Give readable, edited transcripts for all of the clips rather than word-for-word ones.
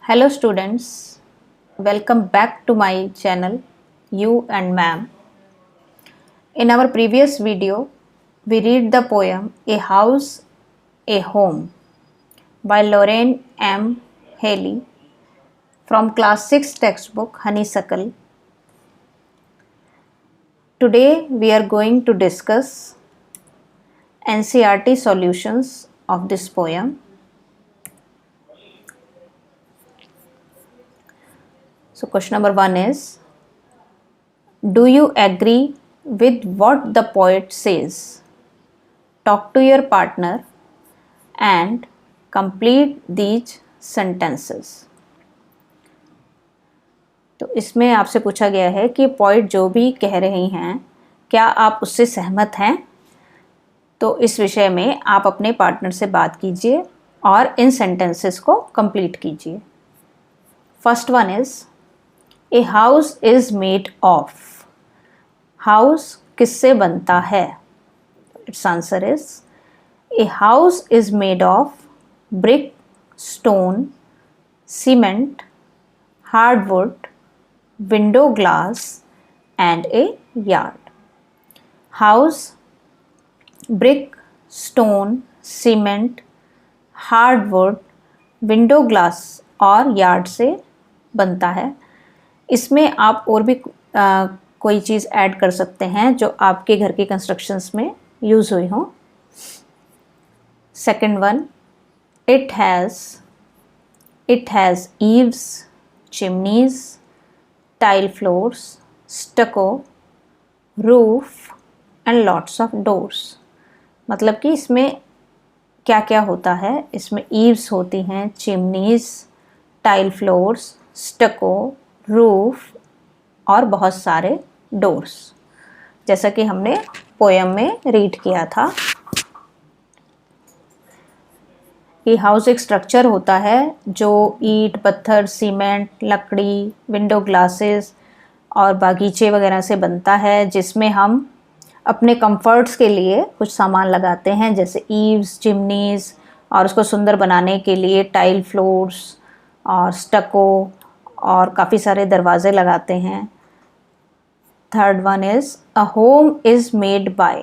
Hello students, welcome back to my channel You and Ma'am. In our previous video, we read the poem A House, a Home by Lorraine M. Haley from class 6 textbook Honeysuckle. Today we are going to discuss NCERT solutions of this poem. So question number 1 is, do you agree with what the poet says? Talk to your partner and complete these sentences. तो इसमें आपसे पूछा गया है कि poet जो भी कह रहे हैं क्या आप उससे सहमत हैं? तो इस विषय में आप अपने पार्टनर से बात कीजिए और इन सेंटेंसेस को कंप्लीट कीजिए. First one is, a house is made of. House किससे बनता है? It's answer is, a house is made of brick, stone, cement, hardwood, window glass and a yard. House brick, stone, cement, hardwood, window glass और yard से बनता है. इसमें आप और भी कोई चीज़ ऐड कर सकते हैं जो आपके घर के कंस्ट्रक्शंस में यूज़ हुई हो. Second one, it has eaves, chimneys, tile floors, stucco, roof and lots of doors. मतलब कि इसमें क्या क्या होता है? इसमें ईव्स होती हैं, चिमनीज, टाइल फ्लोर्स, स्टको, रूफ और बहुत सारे डोर्स, जैसा कि हमने पोएम में रीड किया था. ये हाउस एक स्ट्रक्चर होता है जो ईंट, पत्थर, सीमेंट, लकड़ी, विंडो ग्लासेस और बागीचे वगैरह से बनता है, जिसमें हम अपने कंफर्ट्स के लिए कुछ सामान लगाते हैं जैसे ईव्स, चिमनीज और उसको सुंदर बनाने के लिए टाइल फ्लोर्स और स्टको और काफ़ी सारे दरवाजे लगाते हैं. Third one is, a home is made bye.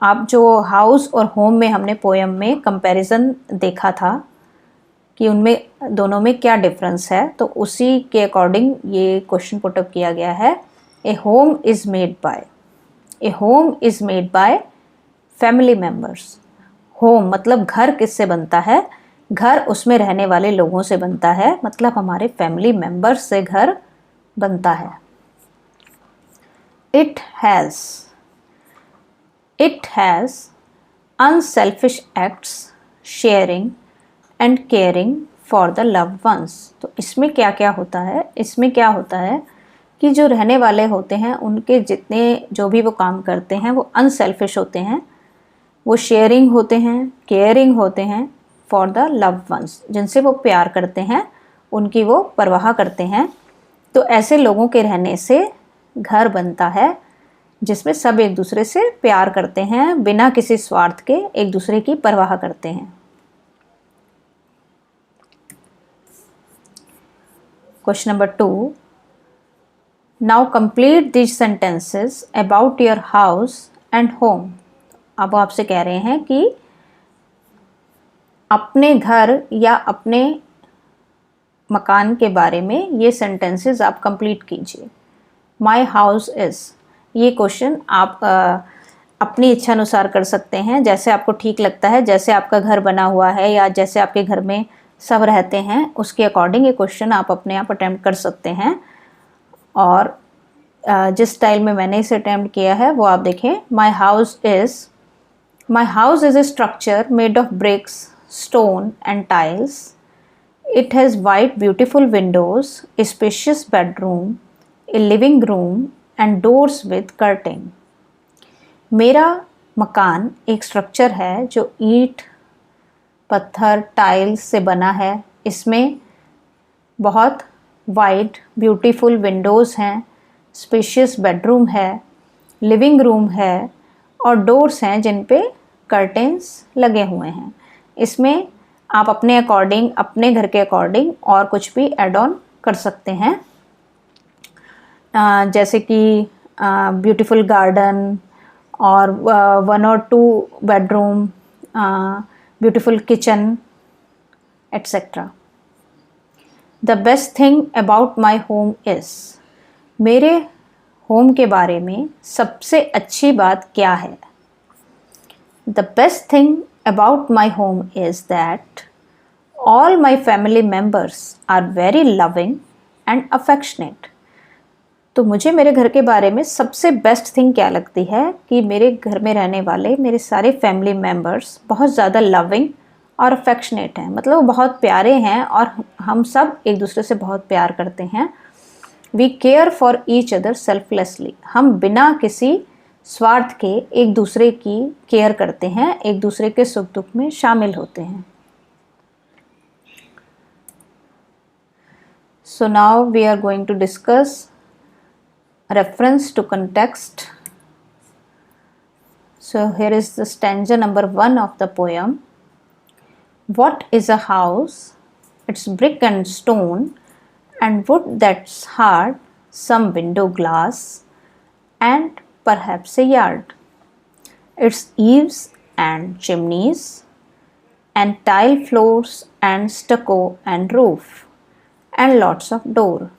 आप जो हाउस और होम में हमने पोएम में कंपैरिजन देखा था कि उनमें दोनों में क्या डिफरेंस है, तो उसी के अकॉर्डिंग ये क्वेश्चन पुट अप किया गया है. A home is made by. A home is made by family members. Home मतलब घर किससे बनता है? घर उसमें रहने वाले लोगों से बनता है, मतलब हमारे फैमिली मेम्बर्स से घर बनता है. It has unselfish acts, sharing and caring for the loved ones. तो इसमें क्या क्या होता है? इसमें क्या होता है कि जो रहने वाले होते हैं उनके जितने जो भी वो काम करते हैं वो अनसेल्फिश होते हैं, वो शेयरिंग होते हैं, केयरिंग होते हैं फॉर द लव्ड वंस, जिनसे वो प्यार करते हैं, उनकी वो परवाह करते हैं. तो ऐसे लोगों के रहने से घर बनता है जिसमें सब एक दूसरे से प्यार करते हैं, बिना किसी स्वार्थ के एक दूसरे की परवाह करते हैं. Question number 2, now complete these sentences about your house and home. अब वो आपसे कह रहे हैं कि अपने घर या अपने मकान के बारे में ये सेंटेंसेस आप कंप्लीट कीजिए. माई हाउस इज़, ये क्वेश्चन आप अपनी इच्छा अनुसार कर सकते हैं, जैसे आपको ठीक लगता है, जैसे आपका घर बना हुआ है या जैसे आपके घर में सब रहते हैं उसके अकॉर्डिंग ये क्वेश्चन आप अपने आप अटैम्प्ट कर सकते हैं. और जिस स्टाइल में मैंने इसे अटैम्प्ट किया है वो आप देखें. My house is A structure made of BRICS, stone and tiles. It has white beautiful Windows, A spacious bedroom, a living room and doors with curtain. मेरा मकान एक स्ट्रक्चर है जो ईंट, पत्थर, टाइल्स से बना है. इसमें बहुत वाइड ब्यूटीफुल विंडोज़ हैं, स्पेशियस बेडरूम है, लिविंग रूम है और डोर्स हैं जिन पे कर्टेन्स लगे हुए हैं. इसमें आप अपने अकॉर्डिंग, अपने घर के अकॉर्डिंग और कुछ भी ऐड ऑन कर सकते हैं, जैसे कि ब्यूटीफुल गार्डन और 1 और 2 bedroom, beautiful kitchen etcetera. The best thing about my home is, मेरे होम के बारे में सबसे अच्छी बात क्या है? The best thing about my home is that all my family members are very loving and affectionate। तो मुझे मेरे घर के बारे में सबसे बेस्ट थिंग क्या लगती है कि मेरे घर में रहने वाले मेरे सारे फैमिली मेम्बर्स बहुत ज़्यादा लविंग और अफेक्शनेट हैं, मतलब बहुत प्यारे हैं और हम सब एक दूसरे से बहुत प्यार करते हैं। We care for each other selflessly, हम बिना किसी स्वार्थ के एक दूसरे की केयर करते हैं, एक दूसरे के सुख दुख में शामिल होते हैं। So now we are going to discuss reference to context. So here is the stanza number 1 of the poem. What is a house? It's brick and stone and wood that's hard, some window glass and perhaps a yard. It's eaves and chimneys and tile floors and stucco and roof and lots of door.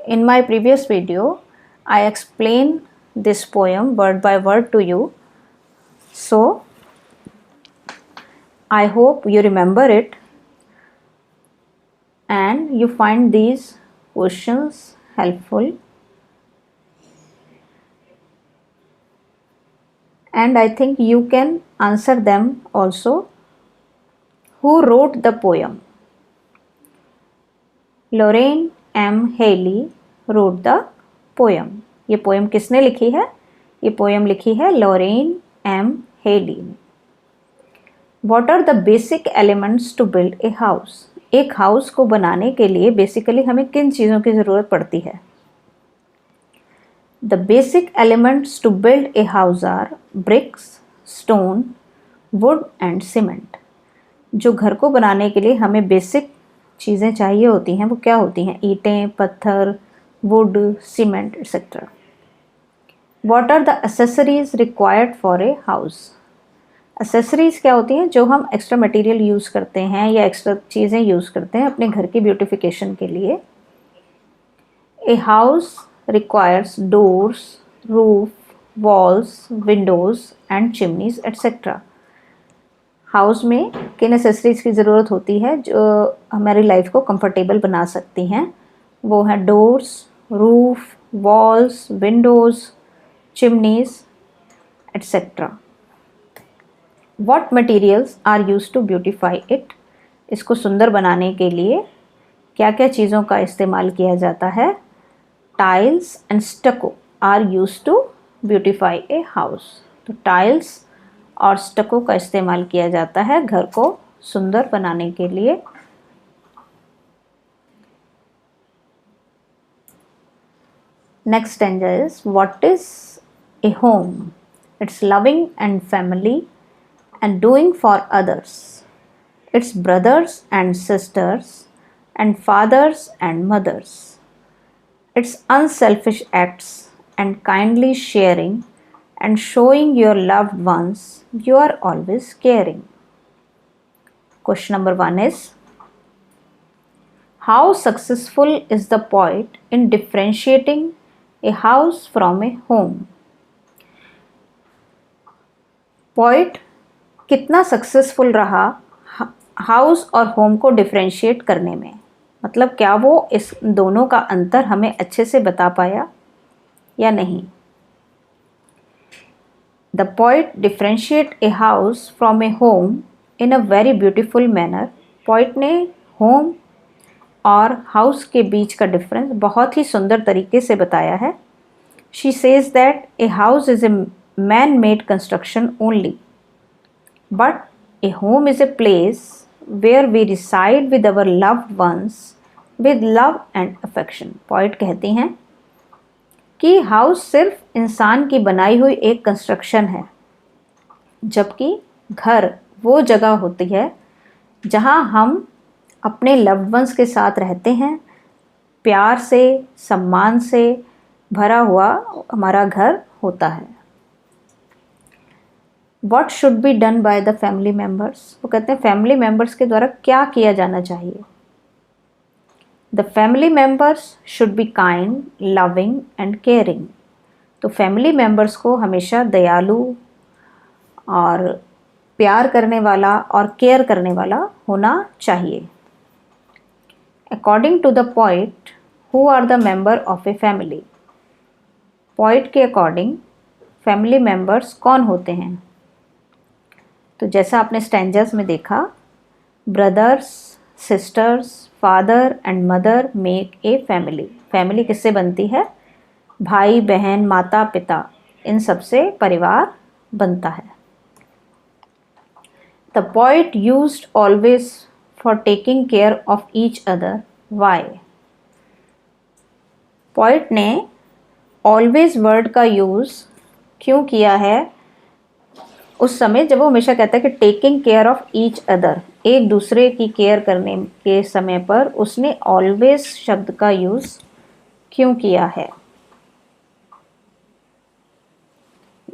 In my previous video, I explained this poem word by word to you. So, I hope you remember it and you find these questions helpful. And I think you can answer them also. Who wrote the poem? Lauren M Haley wrote the poem. ये poem किसने लिखी है? ये poem लिखी है Lauren M Haley ने। What are the basic elements to build a house? एक house को बनाने के लिए बेसिकली हमें किन चीज़ों की ज़रूरत पड़ती है? The basic elements to build a house are bricks, stone, wood and cement. जो घर को बनाने के लिए हमें बेसिक चीज़ें चाहिए होती हैं वो क्या होती हैं? ईंटें, पत्थर, wood, cement etcetera. What are the accessories required for a house? Accessories क्या होती हैं? जो हम एक्स्ट्रा मटेरियल यूज़ करते हैं या एक्स्ट्रा चीज़ें यूज़ करते हैं अपने घर की ब्यूटिफिकेशन के लिए। A house requires doors, roof, walls, Windows and chimneys etcetera. House में किन एसेसरीज़ की ज़रूरत होती है जो हमारी लाइफ को कंफर्टेबल बना सकती हैं? वो हैं doors, roof, walls, windows, chimneys etcetera. What materials are used to beautify it? इसको सुंदर बनाने के लिए क्या क्या चीज़ों का इस्तेमाल किया जाता है? Tiles and stucco are used to beautify a house. तो टाइल्स और स्टको का इस्तेमाल किया जाता है घर को सुंदर बनाने के लिए। Next stanza is what is a home? It's loving and family and doing for others. It's brothers and sisters and fathers and mothers. It's unselfish acts and kindly sharing and showing your loved ones you are always caring. Question number 1 is, how successful is the poet in differentiating a house from a home? Poet कितना successful रहा house और home को differentiate करने में? मतलब क्या वो इस दोनों का अंतर हमें अच्छे से बता पाया या नहीं? The poet differentiate a house from a home in a very beautiful manner. Poet ने home और house के बीच का difference बहुत ही सुंदर तरीके से बताया है। She says that a house is a man-made construction only, but a home is a place where we reside with our loved ones with love and affection. Poet कहती हैं कि हाउस सिर्फ इंसान की बनाई हुई एक कंस्ट्रक्शन है, जबकि घर वो जगह होती है जहाँ हम अपने लव्ड वंस के साथ रहते हैं, प्यार से, सम्मान से भरा हुआ हमारा घर होता है। What should be done by the family members? वो कहते हैं फैमिली मेम्बर्स के द्वारा क्या किया जाना चाहिए। The family members should be kind, loving and caring. तो फैमिली मेम्बर्स को हमेशा दयालु और प्यार करने वाला और केयर करने वाला होना चाहिए। According to the poet, who are the member of a family? Poet के अकॉर्डिंग फैमिली मेम्बर्स कौन होते हैं? तो जैसा आपने स्टैंजर्स में देखा, brothers, sisters, father and mother make a family. Family किससे बनती है? भाई बहन, माता पिता, इन सब से परिवार बनता है। The poet used always for taking care of each other. Why? Poet ने ऑलवेज वर्ड का यूज़ क्यों किया है उस समय जब वो हमेशा कहता है कि taking care of each other, एक दूसरे की केयर करने के समय पर उसने ऑलवेज शब्द का यूज़ क्यों किया है?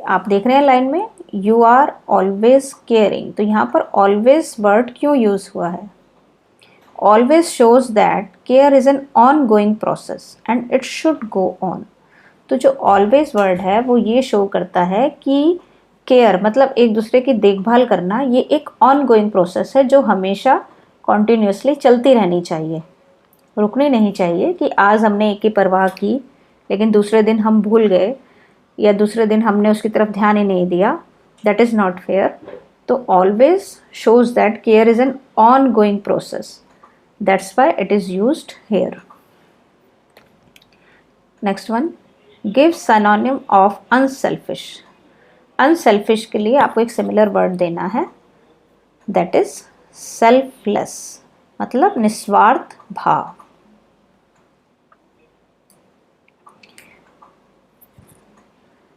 आप देख रहे हैं लाइन में, यू आर ऑलवेज केयरिंग, तो यहाँ पर ऑलवेज वर्ड क्यों यूज़ हुआ है? Always shows that care is an ongoing process and it should go on. तो जो ऑलवेज वर्ड है वो ये शो करता है कि केयर मतलब एक दूसरे की देखभाल करना, ये एक ऑन गोइंग प्रोसेस है जो हमेशा कॉन्टीन्यूसली चलती रहनी चाहिए, रुकनी नहीं चाहिए कि आज हमने एक की परवाह की लेकिन दूसरे दिन हम भूल गए या दूसरे दिन हमने उसकी तरफ ध्यान ही नहीं दिया। That is not fair. तो always shows that care is an ongoing process, that's why it is used here. Next one, give synonym of unselfish. Unselfish के लिए आपको एक सिमिलर वर्ड देना है, दैट इज सेल्फलेस, मतलब निस्वार्थ भाव।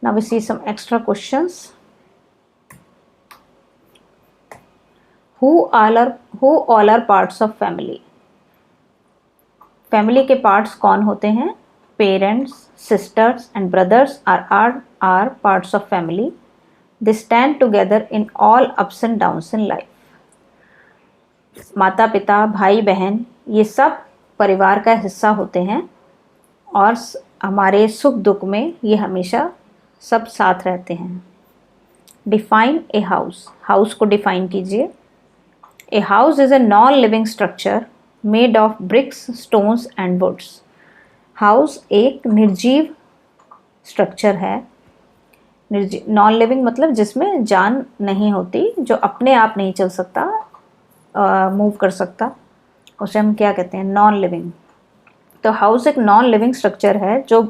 Now we see some extra questions. Who all are parts of family? Family के पार्ट्स कौन होते हैं? Parents, sisters and brothers are parts of family. They stand together in all ups and downs in life. माता पिता, भाई बहन, ये सब परिवार का हिस्सा होते हैं और हमारे सुख दुख में ये हमेशा सब साथ रहते हैं। Define a house. हाउस को डिफाइन कीजिए। A house is a non living structure made of bricks, stones and woods. House एक निर्जीव स्ट्रक्चर है। नॉन लिविंग मतलब जिसमें जान नहीं होती, जो अपने आप नहीं चल सकता, मूव कर सकता, उसे हम क्या कहते हैं? Non living. तो हाउस एक नॉन लिविंग स्ट्रक्चर है जो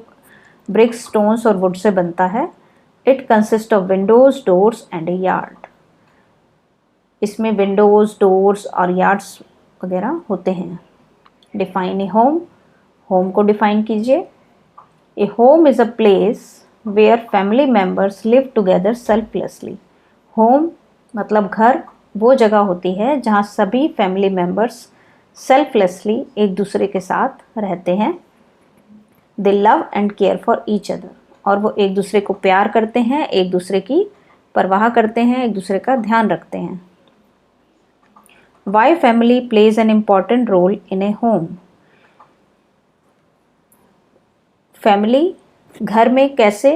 ब्रिक्स, स्टोन्स और वुड से बनता है। It consist of windows, doors and a yard. इसमें विंडोज, डोर्स और यार्ड्स वगैरह होते हैं। Define a home. होम को डिफाइन कीजिए। A home is a place where family members live together selflessly. Home मतलब घर, वो जगह होती है जहाँ सभी फैमिली मेम्बर्स सेल्फलेसली एक दूसरे के साथ रहते हैं। दे love and care for each other, और वो एक दूसरे को प्यार करते हैं, एक दूसरे की परवाह करते हैं, एक दूसरे का ध्यान रखते हैं। Why family plays an important role in a home. Family घर में कैसे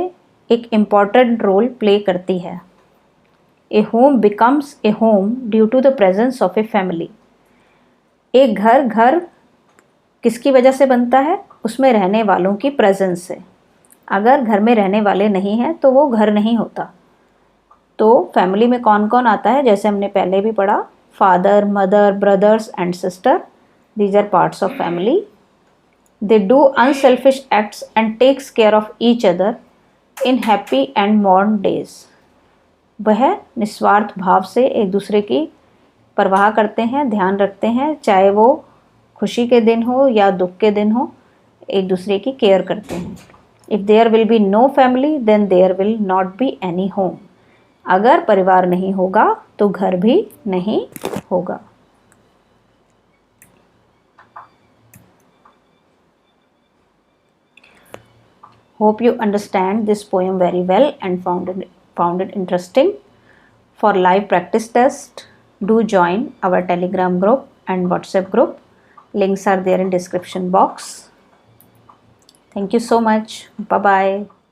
एक इम्पॉर्टेंट रोल प्ले करती है। A home becomes a home due to the presence of a family. एक घर किसकी वजह से बनता है? उसमें रहने वालों की प्रेजेंस से। अगर घर में रहने वाले नहीं हैं तो वो घर नहीं होता। तो फैमिली में कौन कौन आता है? जैसे हमने पहले भी पढ़ा, father, mother, brothers and sister, these are parts of family. They do unselfish acts and takes care of each other in happy and mourn days. वह निस्वार्थ भाव से एक दूसरे की परवाह करते हैं, ध्यान रखते हैं, चाहे वो खुशी के दिन हो या दुख के दिन हो, एक दूसरे की केयर करते हैं। If there will be no family, then there will not be any home. अगर परिवार नहीं होगा तो घर भी नहीं होगा। Hope you understand this poem very well and found it interesting. For live practice test, do join our Telegram group and WhatsApp group. Links are there in description box. Thank you so much. Bye bye.